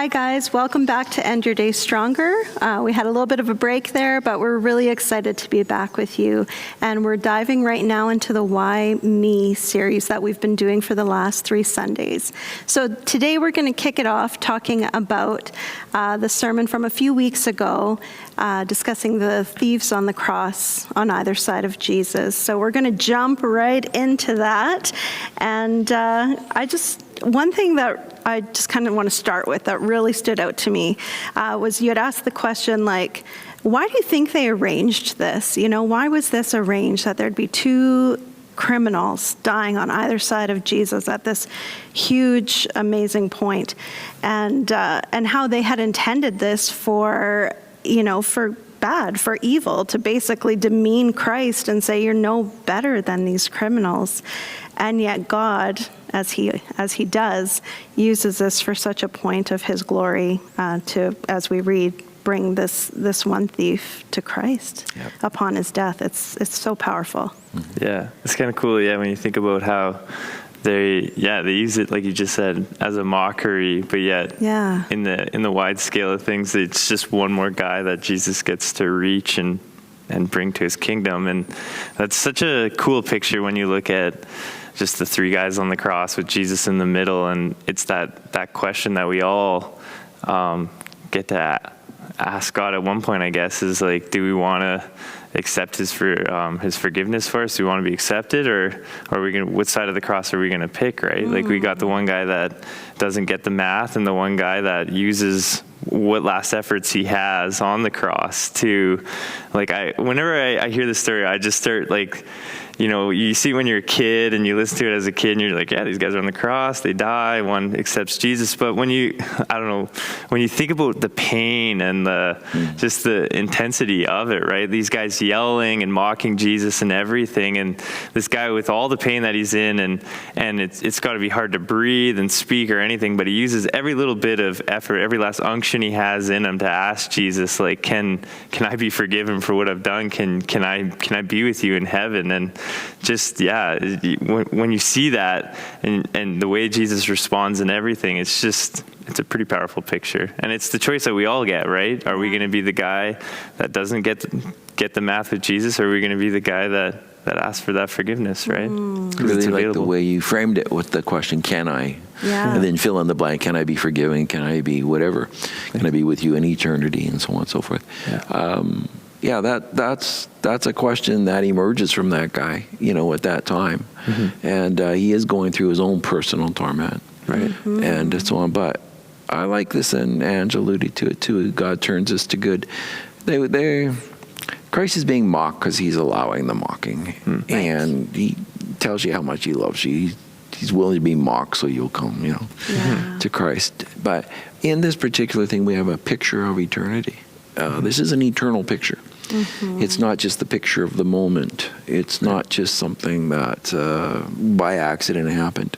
Hi guys, welcome back to End Your Day Stronger. We had a little bit of a break there, but we're really excited to be back with you. And we're diving right now into the Why Me series that we've been doing for the last 3 Sundays. So today we're going to kick it off talking about the sermon from a few weeks ago, discussing the thieves on the cross on either side of Jesus. So we're going to jump right into that. And one thing that I just kind of want to start with that really stood out to me was you had asked the question, like, why do you think they arranged this? You know, why was this arranged, that there'd be 2 criminals dying on either side of Jesus at this huge, amazing point? And how they had intended this for bad, for evil, to basically demean Christ and say, you're no better than these criminals. And yet God, as he does, uses this for such a point of his glory to, as we read, bring this one thief to Christ upon his death. It's so powerful. Yeah, it's kind of cool. Yeah, when you think about how they use it, like you just said, as a mockery, but yet in the wide scale of things, it's just one more guy that Jesus gets to reach and bring to his kingdom. And that's such a cool picture when you look at just the 3 guys on the cross with Jesus in the middle. And it's that question that we all get to ask God at one point, I guess, is like, do we want to accept his forgiveness for us? Do we want to be accepted, or are we going? What side of the cross are we going to pick? Right? Like, we got the one guy that doesn't get the math, and the one guy that uses what last efforts he has on the cross to, like, whenever I hear this story, I just start, like, you see when you're a kid and you listen to it as a kid and you're like, yeah, these guys are on the cross, they die, one accepts Jesus. But when you think about the pain and just the intensity of it, right? These guys yelling and mocking Jesus and everything, and this guy with all the pain that he's in, and it's got to be hard to breathe and speak or anything, but he uses every little bit of effort, every last unction he has in him to ask Jesus, like, can I be forgiven for what I've done? Can I be with you in heaven? And just, when you see that and the way Jesus responds and everything, it's a pretty powerful picture. And it's the choice that we all get, right? Are we going to be the guy that doesn't get the math with Jesus, or are we going to be the guy that asks for that forgiveness, right? I really like the way you framed it with the question, can I? Yeah. And then fill in the blank, can I be forgiven? Can I be whatever? Can I be with you in eternity? And so on and so forth. Yeah. That's a question that emerges from that guy, at that time. Mm-hmm. And he is going through his own personal torment, right? Mm-hmm. And so on. But I like this, and Angela alluded to it too. God turns us to good. Christ is being mocked because he's allowing the mocking. Mm-hmm. And he tells you how much he loves you. He's willing to be mocked so you'll come, to Christ. But in this particular thing, we have a picture of eternity. This is an eternal picture. Mm-hmm. It's not just the picture of the moment. It's not just something that by accident happened.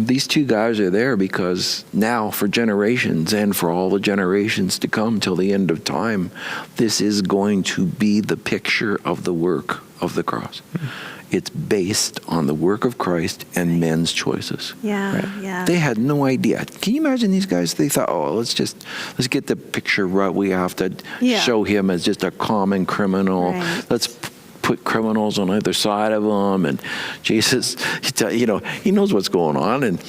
These 2 guys are there because now, for generations and for all the generations to come till the end of time, this is going to be the picture of the work of the cross. Mm-hmm. It's based on the work of Christ and men's choices. Yeah. They had no idea. Can you imagine these guys? They thought, let's get the picture right. We have to show him as just a common criminal. Right. Let's put criminals on either side of him. And Jesus, he knows what's going on. And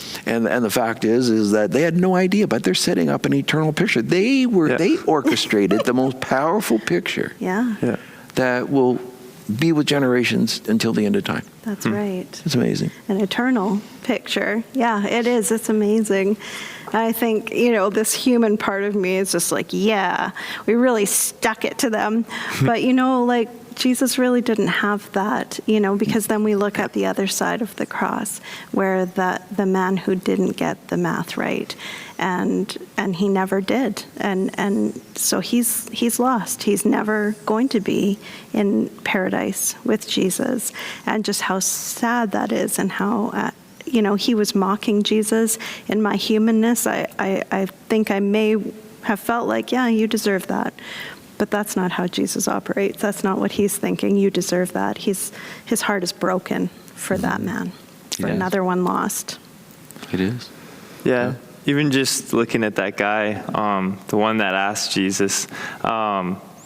the fact is that they had no idea, but they're setting up an eternal picture. They orchestrated the most powerful picture. That will be with generations until the end of time. That's right. It's amazing. An eternal picture. Yeah, it is. It's amazing. And I think, this human part of me is just like, we really stuck it to them. But, Jesus really didn't have that, because then we look at the other side of the cross where the man who didn't get the math right, and he never did. And so he's lost. He's never going to be in paradise with Jesus. And just how sad that is, and how, he was mocking Jesus. In my humanness, I think I may have felt like, you deserve that. But that's not how Jesus operates. That's not what he's thinking. You deserve that. His heart is broken for that man, for another one lost. It is. Yeah. even just looking at that guy, the one that asked Jesus,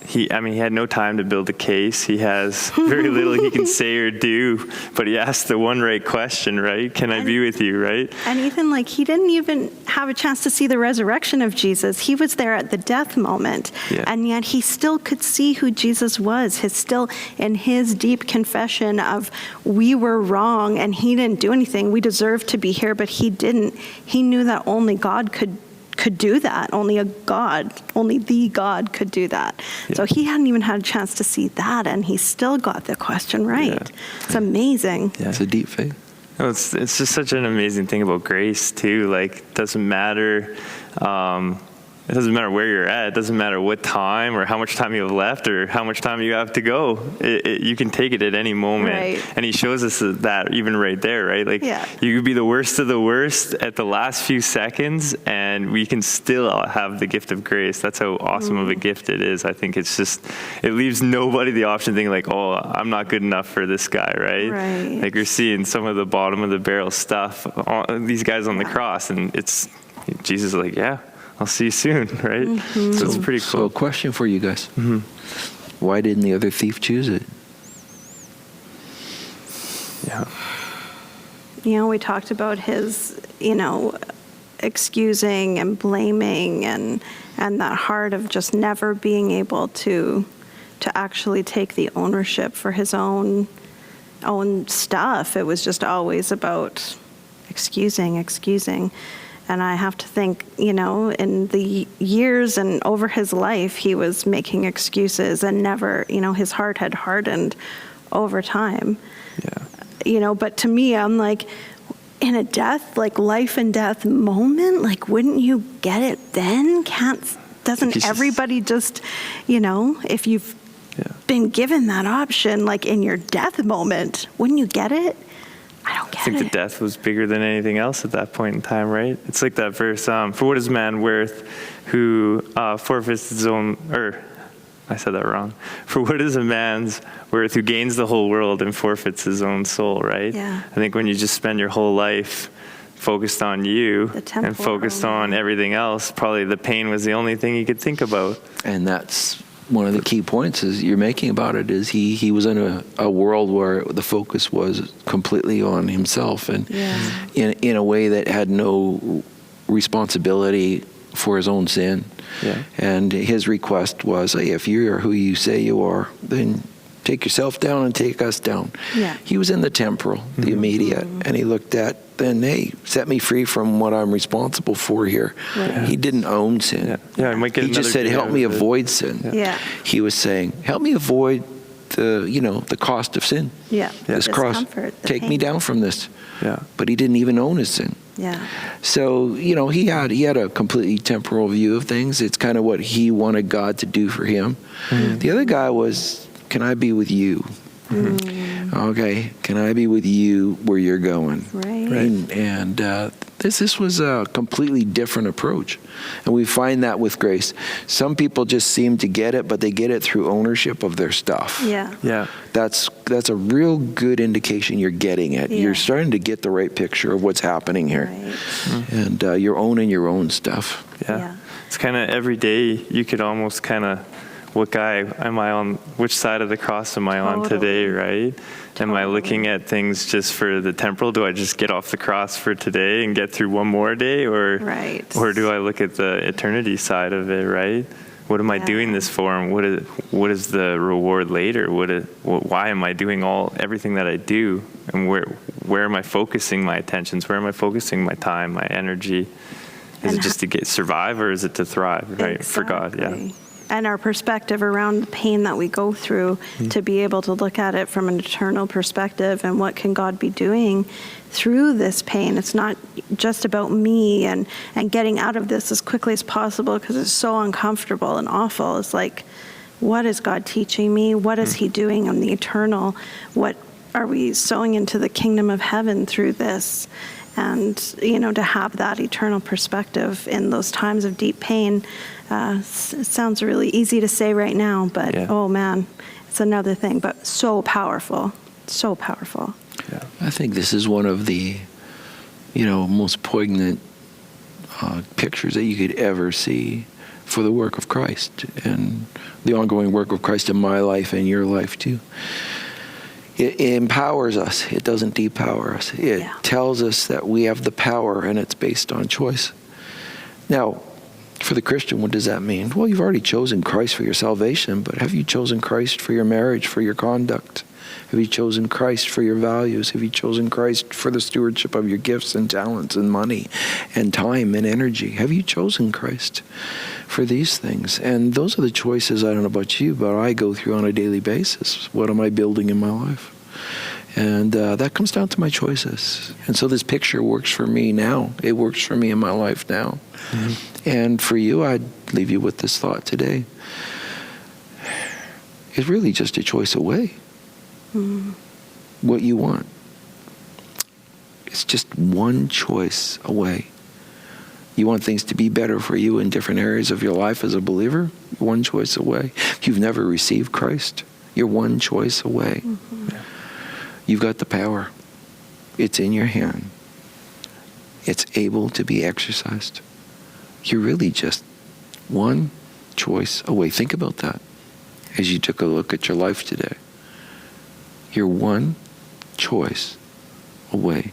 he had no time to build a case. He has very little he can say or do, but he asked the one right question, right? Can I be with you, right? And Ethan, he didn't even have a chance to see the resurrection of Jesus. He was there at the death moment, and yet he still could see who Jesus was. Still in his deep confession of, we were wrong, and he didn't do anything. We deserved to be here, but he didn't. He knew that only God could do that. Only the God could do that. Yeah. So he hadn't even had a chance to see that, and he still got the question right. Yeah. It's amazing. Yeah. It's a deep faith. No, it's just such an amazing thing about grace too. It doesn't matter. It doesn't matter where you're at. It doesn't matter what time or how much time you have left or how much time you have to go. You can take it at any moment. Right. And he shows us that even right there, right? You could be the worst of the worst at the last few seconds, and we can still have the gift of grace. That's how awesome of a gift it is. I think it's just, it leaves nobody the option thinking oh, I'm not good enough for this guy, right? You're seeing some of the bottom of the barrel stuff, these guys on the cross, and it's, Jesus is yeah. I'll see you soon, right? Mm-hmm. So it's pretty cool. So a question for you guys. Mm-hmm. Why didn't the other thief choose it? Yeah. We talked about his, excusing and blaming and that heart of just never being able to actually take the ownership for his own stuff. It was just always about excusing. And I have to think, in the years and over his life, he was making excuses and never, his heart had hardened over time. Yeah. But to me, I'm in a death, life and death moment, wouldn't you get it then? Doesn't everybody just, if you've been given that option, in your death moment, wouldn't you get it? I don't get it. I think the death was bigger than anything else at that point in time, right? It's like that verse, for what is man worth who forfeits his own, or I said that wrong. For what is a man's worth who gains the whole world and forfeits his own soul, right? Yeah. I think when you just spend your whole life focused on you and focused on everything else, probably the pain was the only thing you could think about. And that's one of the key points is you're making about it is he was in a world where the focus was completely on himself and in a way that had no responsibility for his own sin. Yeah. And his request was, hey, if you are who you say you are, then take yourself down and take us down. Yeah. He was in the temporal, the immediate, and he looked at, then, hey, set me free from what I'm responsible for here. Right. Yeah. He didn't own sin. He just said, help me avoid sin. Yeah. He was saying, help me avoid the cost of sin. Yeah. This cross. Take me down from this. Yeah. But he didn't even own his sin. Yeah. So, he had a completely temporal view of things. It's kind of what he wanted God to do for him. Mm-hmm. The other guy was, can I be with you? Mm-hmm. Okay, can I be with you where you're going? Right. And this was a completely different approach. And we find that with grace. Some people just seem to get it, but they get it through ownership of their stuff. Yeah. Yeah. That's a real good indication you're getting it. Yeah. You're starting to get the right picture of what's happening here. Right. Mm-hmm. And you're owning your own stuff. Yeah. It's kind of every day you could almost kind of, what guy am I on? Which side of the cross am I on today, right? Am I looking at things just for the temporal? Do I just get off the cross for today and get through one more day? Or do I look at the eternity side of it, right? What am I doing this for? And what is the reward later? Why am I doing everything that I do? And where am I focusing my attentions? Where am I focusing my time, my energy? Is it just to survive, or is it to thrive, right? Exactly. For God, yeah. And our perspective around the pain that we go through, to be able to look at it from an eternal perspective, and what can God be doing through this pain. It's not just about me and getting out of this as quickly as possible because it's so uncomfortable and awful. It's what is God teaching me? What is he doing in the eternal? What are we sowing into the kingdom of heaven through this? And, to have that eternal perspective in those times of deep pain, it sounds really easy to say right now, but oh man, it's another thing, but so powerful, so powerful. Yeah. I think this is one of the, most poignant pictures that you could ever see for the work of Christ and the ongoing work of Christ in my life and your life too. It empowers us. It doesn't depower us. It tells us that we have the power, and it's based on choice. Now, for the Christian, what does that mean? Well, you've already chosen Christ for your salvation, but have you chosen Christ for your marriage, for your conduct? Have you chosen Christ for your values? Have you chosen Christ for the stewardship of your gifts and talents and money and time and energy? Have you chosen Christ for these things? And those are the choices, I don't know about you, but I go through on a daily basis. What am I building in my life? And that comes down to my choices. And so this picture works for me now. It works for me in my life now. Mm-hmm. And for you, I'd leave you with this thought today. It's really just a choice away. Mm-hmm. What you want. It's just one choice away. You want things to be better for you in different areas of your life as a believer? One choice away. If you've never received Christ, you're one choice away. Mm-hmm. Yeah. You've got the power. It's in your hand. It's able to be exercised. You're really just one choice away. Think about that as you took a look at your life today. You're one choice away